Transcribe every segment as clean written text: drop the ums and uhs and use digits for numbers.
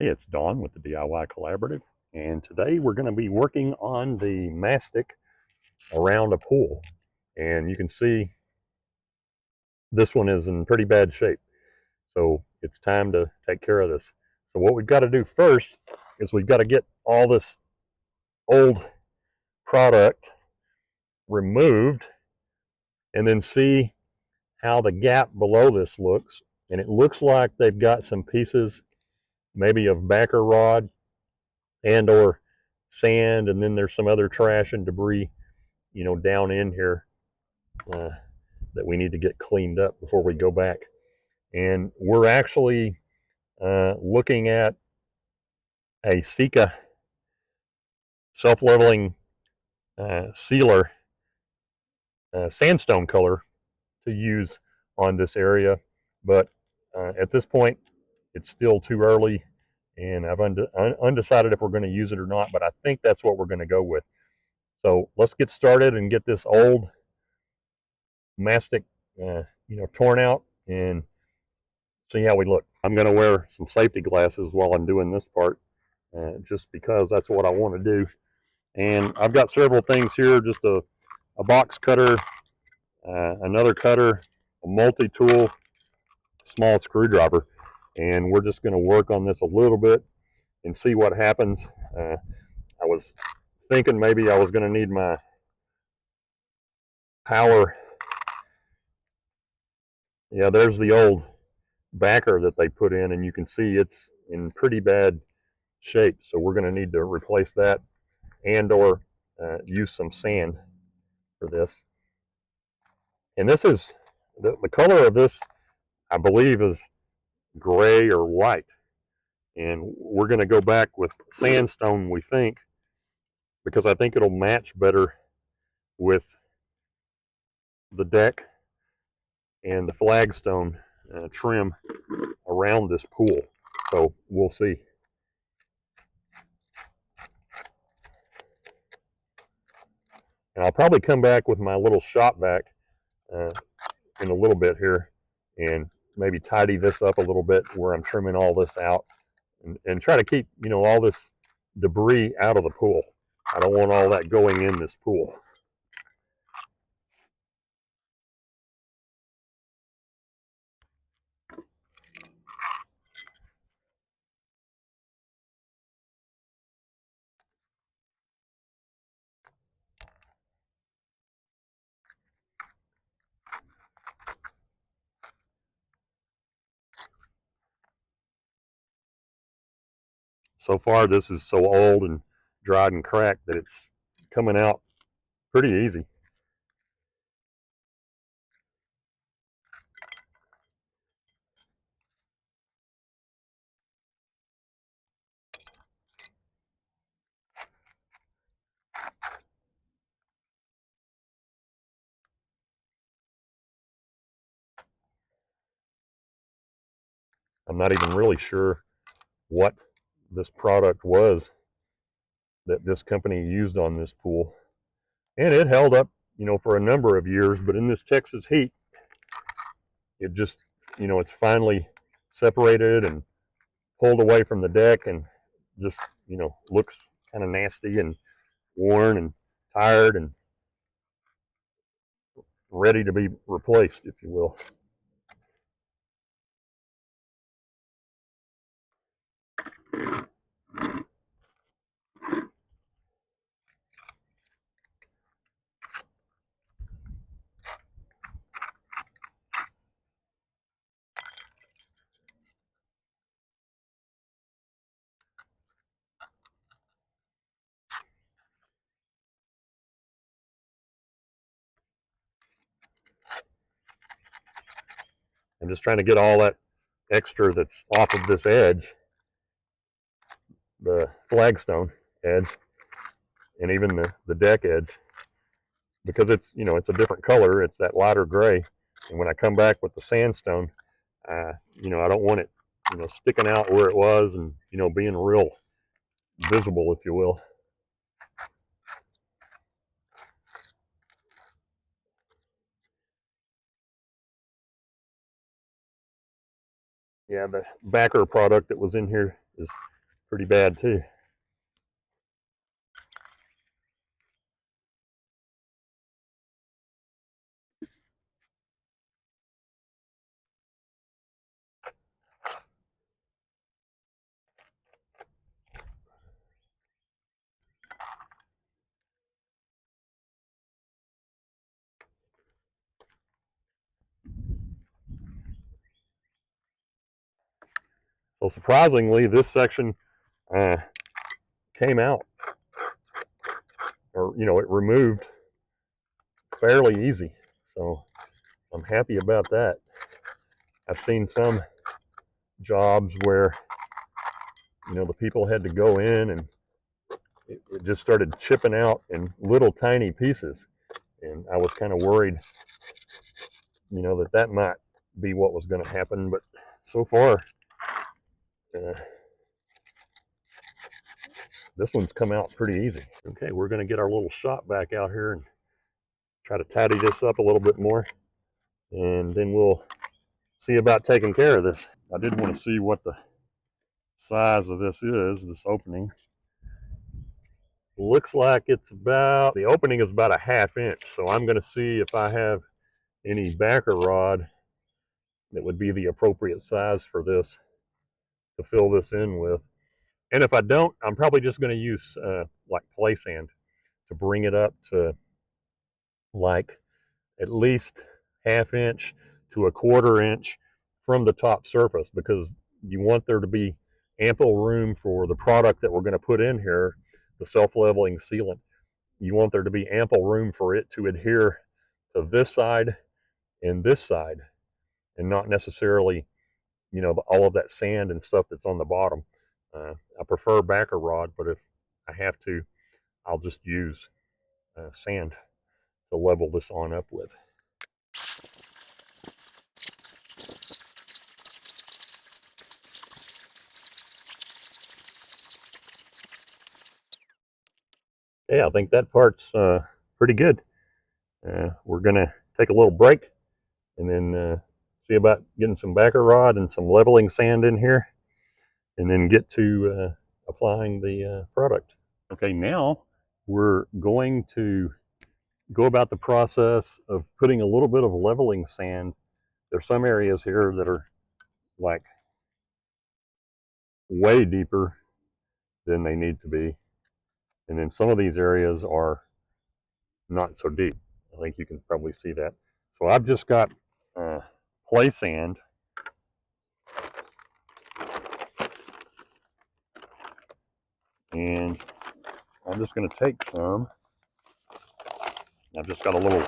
Hey, it's Dawn with the DIY Collaborative, and today we're going to be working on the mastic around a pool. And you can see this one is in pretty bad shape, so it's time to take care of this. So what we've got to do first is we've got to get all this old product removed and then see how the gap below this looks. And it looks like they've got some pieces maybe of backer rod and or sand, and then there's some other trash and debris down in here uh, that we need to get cleaned up before we go back. And we're actually looking at a Sika self-leveling sealer sandstone color to use on this area, but at this point it's still too early, and I've undecided if we're going to use it or not, but I think that's what we're going to go with. So let's get started and get this old mastic torn out and see how we look. I'm going to wear some safety glasses while I'm doing this part, just because that's what I want to do. And I've got several things here, just a box cutter, another cutter, a multi-tool, small screwdriver. And we're just going to work on this a little bit and see what happens. I was thinking maybe I was going to need my power. Yeah, there's the old backer that they put in, and you can see it's in pretty bad shape. So we're going to need to replace that and or use some sand for this. And this is the color of this, I believe, is gray or white. And we're going to go back with sandstone, we think, because I think it'll match better with the deck and the flagstone trim around this pool. So we'll see. And I'll probably come back with my little shop vac in a little bit here and maybe tidy this up a little bit where I'm trimming all this out, and try to keep all this debris out of the pool. I don't want all that going in this pool. So far this is so old and dried and cracked that it's coming out pretty easy. I'm not even really sure what this product was that this company used on this pool, and it held up for a number of years, but in this Texas heat it just it's finally separated and pulled away from the deck, and just looks kind of nasty and worn and tired and ready to be replaced, if you will. I'm just trying to get all that extra that's off of this edge, the flagstone edge, and even the deck edge, because it's it's a different color. It's that lighter gray, and when I come back with the sandstone, I don't want it sticking out where it was, and being real visible, if you will. Yeah, the backer product that was in here is pretty bad too. So surprisingly, this section came out, or it removed fairly easy. So I'm happy about that. I've seen some jobs where the people had to go in and it just started chipping out in little tiny pieces, and I was kind of worried that might be what was going to happen, but so far this one's come out pretty easy. Okay, we're going to get our little shop back out here and try to tidy this up a little bit more, and then we'll see about taking care of this. I did want to see what the size of this is, this opening. Looks like the opening is about a 1/2 inch, so I'm going to see if I have any backer rod that would be the appropriate size for this to fill this in with. And if I don't, I'm probably just going to use like play sand to bring it up to like at least 1/2 inch to a 1/4 inch from the top surface, because you want there to be ample room for the product that we're going to put in here, the self-leveling sealant. You want there to be ample room for it to adhere to this side and this side, and not necessarily all of that sand and stuff that's on the bottom. I prefer backer rod, but if I have to, I'll just use sand to level this on up with. Yeah, I think that part's pretty good. We're gonna take a little break and then see about getting some backer rod and some leveling sand in here, and then get to applying the product. Okay, now we're going to go about the process of putting a little bit of leveling sand. There's some areas here that are like way deeper than they need to be, and then some of these areas are not so deep. I think you can probably see that. So I've just got play sand, and I'm just going to take some. I've just got a little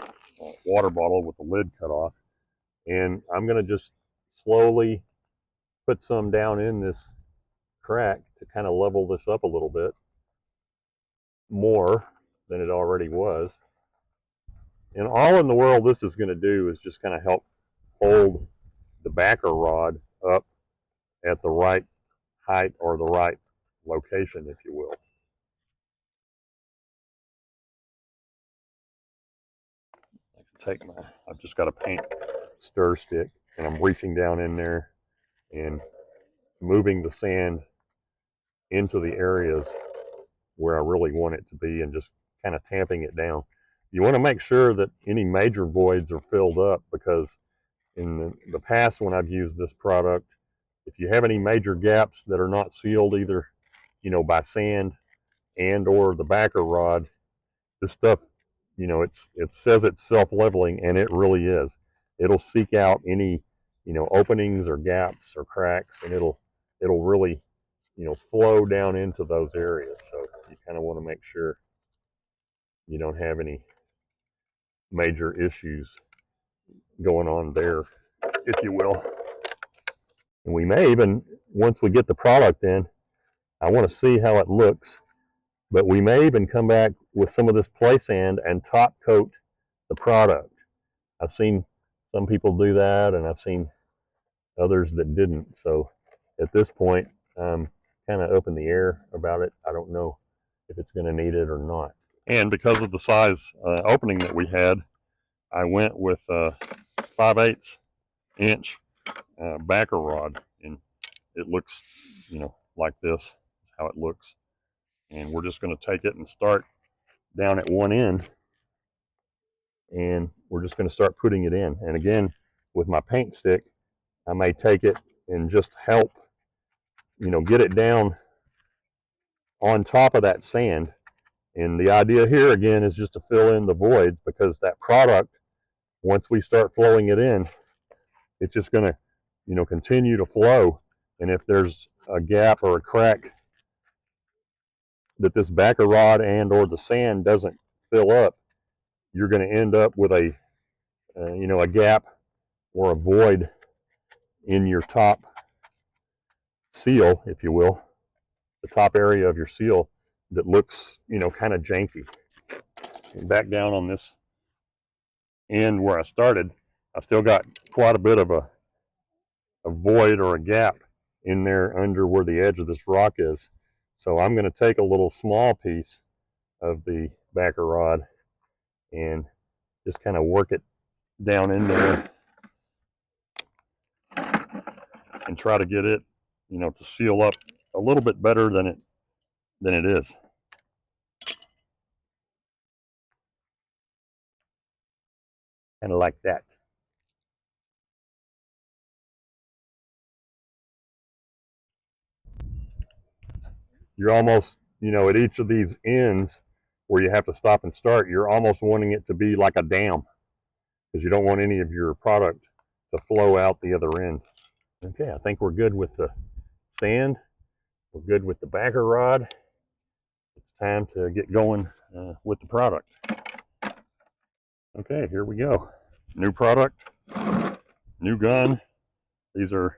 water bottle with the lid cut off, and I'm going to just slowly put some down in this crack to kind of level this up a little bit more than it already was. And all in the world this is going to do is just kind of help hold the backer rod up at the right height, or the right location, if you will. I can take I've just got a paint stir stick, and I'm reaching down in there and moving the sand into the areas where I really want it to be, and just kind of tamping it down. You want to make sure that any major voids are filled up, because in the past when I've used this product, if you have any major gaps that are not sealed either by sand and or the backer rod, this stuff, it says it's self-leveling, and it really is. It'll seek out any openings or gaps or cracks, and it'll really flow down into those areas. So you kind of want to make sure you don't have any major issues going on there, if you will. And we may even, once we get the product in, I want to see how it looks, but we may even come back with some of this play sand and top coat the product. I've seen some people do that, and I've seen others that didn't. So at this point, I'm kind of up in the air about it. I don't know if it's going to need it or not. And because of the size opening that we had, I went with 5/8 inch backer rod, and it looks, like this is how it looks. And we're just going to take it and start down at one end, and we're just going to start putting it in. And again, with my paint stick, I may take it and just help, get it down on top of that sand. And the idea here again is just to fill in the voids, because that product, once we start flowing it in, it's just going to, continue to flow. And if there's a gap or a crack that this backer rod and or the sand doesn't fill up, you're going to end up with a a gap or a void in your top seal, if you will, the top area of your seal, that looks, kind of janky. And back down on this end where I started, I've still got quite a bit of a void or a gap in there under where the edge of this rock is. So I'm going to take a little small piece of the backer rod and just kind of work it down in there and try to get it, to seal up a little bit better than it is. Kind of like that. You're almost, at each of these ends where you have to stop and start, you're almost wanting it to be like a dam, because you don't want any of your product to flow out the other end. Okay, I think we're good with the sand. We're good with the backer rod. It's time to get going with the product. Okay, here we go. New product, new gun. These are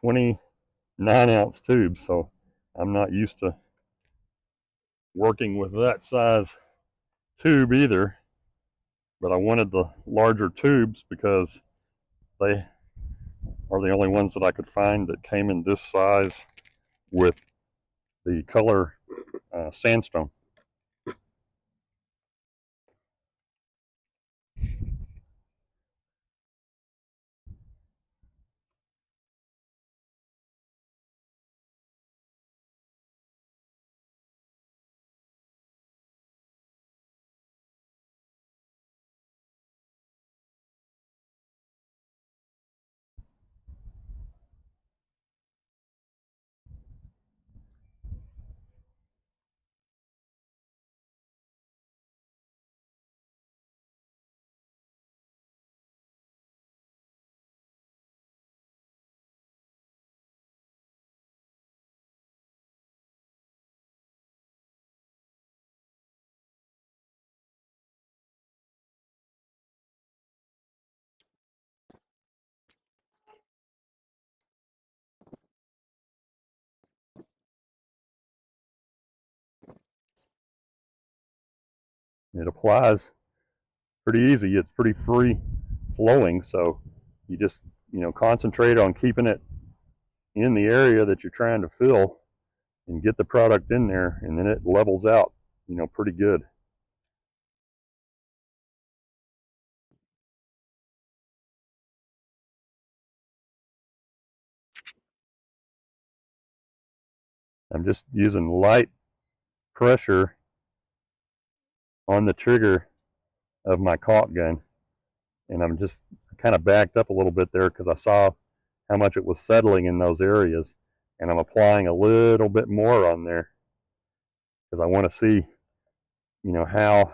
29-ounce tubes, so I'm not used to working with that size tube either, but I wanted the larger tubes because they are the only ones that I could find that came in this size with the color Sandstone. It applies pretty easy. It's pretty free flowing, so you just concentrate on keeping it in the area that you're trying to fill and get the product in there, and then it levels out pretty good. I'm just using light pressure on the trigger of my caulk gun, and I'm just kind of backed up a little bit there because I saw how much it was settling in those areas, and I'm applying a little bit more on there because I want to see how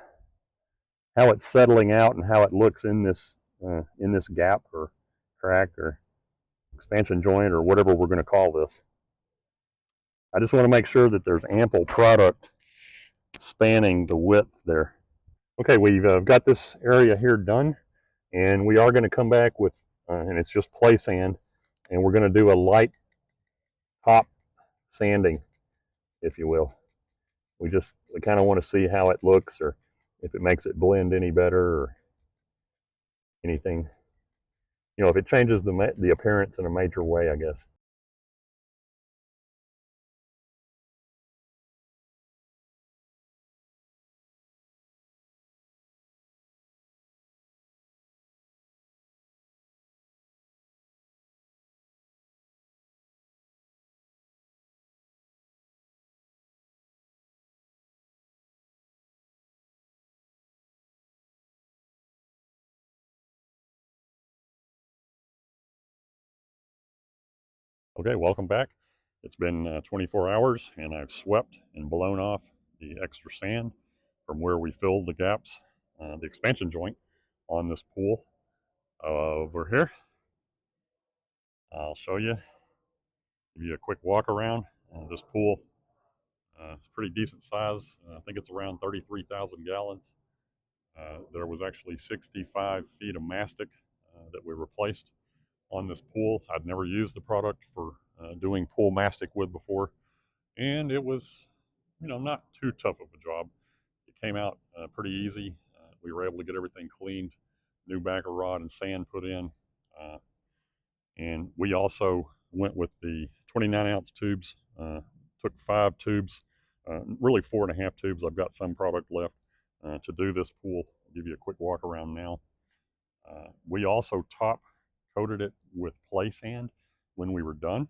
it's settling out and how it looks in this gap or crack or expansion joint or whatever we're going to call this. I just want to make sure that there's ample product spanning the width there. Okay, we've got this area here done, and we are going to come back with, and it's just play sand, and we're going to do a light top sanding, if you will. We kind of want to see how it looks, or if it makes it blend any better, or anything. If it changes the appearance in a major way, I guess. Okay, welcome back. It's been 24 hours and I've swept and blown off the extra sand from where we filled the gaps, the expansion joint on this pool over here. I'll show you, give you a quick walk around. This pool is pretty decent size. I think it's around 33,000 gallons. There was actually 65 feet of mastic that we replaced on this pool. I'd never used the product for doing pool mastic with before, and it was, not too tough of a job. It came out pretty easy. We were able to get everything cleaned, new backer rod and sand put in, and we also went with the 29-ounce tubes. Took 5 tubes, really 4.5 tubes. I've got some product left to do this pool. I'll give you a quick walk around now. We also top coated it with play sand when we were done,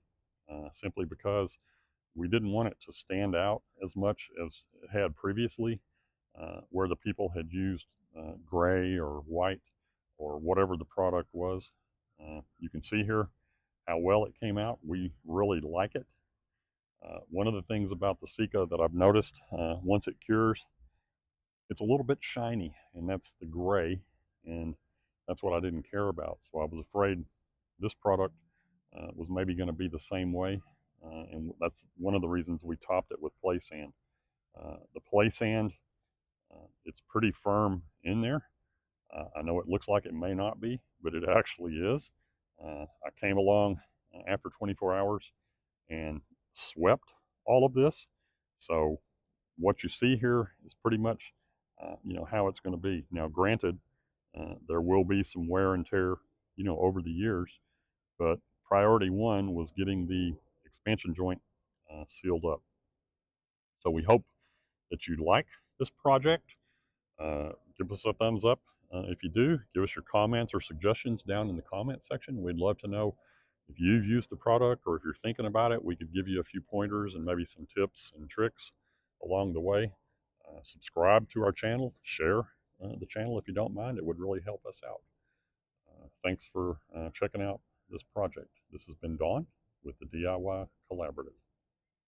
simply because we didn't want it to stand out as much as it had previously, where the people had used gray or white or whatever the product was. You can see here how well it came out. We really like it. One of the things about the Sika that I've noticed, once it cures, it's a little bit shiny, and that's the gray, and that's what I didn't care about. So I was afraid this product was maybe going to be the same way, and that's one of the reasons we topped it with play sand. The play sand, it's pretty firm in there. I know it looks like it may not be, but it actually is. I came along after 24 hours and swept all of this. So what you see here is pretty much, how it's going to be. Now, granted, there will be some wear and tear, over the years, but priority one was getting the expansion joint sealed up. So we hope that you like this project. Give us a thumbs up. If you do, give us your comments or suggestions down in the comment section. We'd love to know if you've used the product, or if you're thinking about it. We could give you a few pointers and maybe some tips and tricks along the way. Subscribe to our channel, share the channel if you don't mind. It would really help us out. Thanks for checking out this project. This has been Dawn with the DIY Collaborative.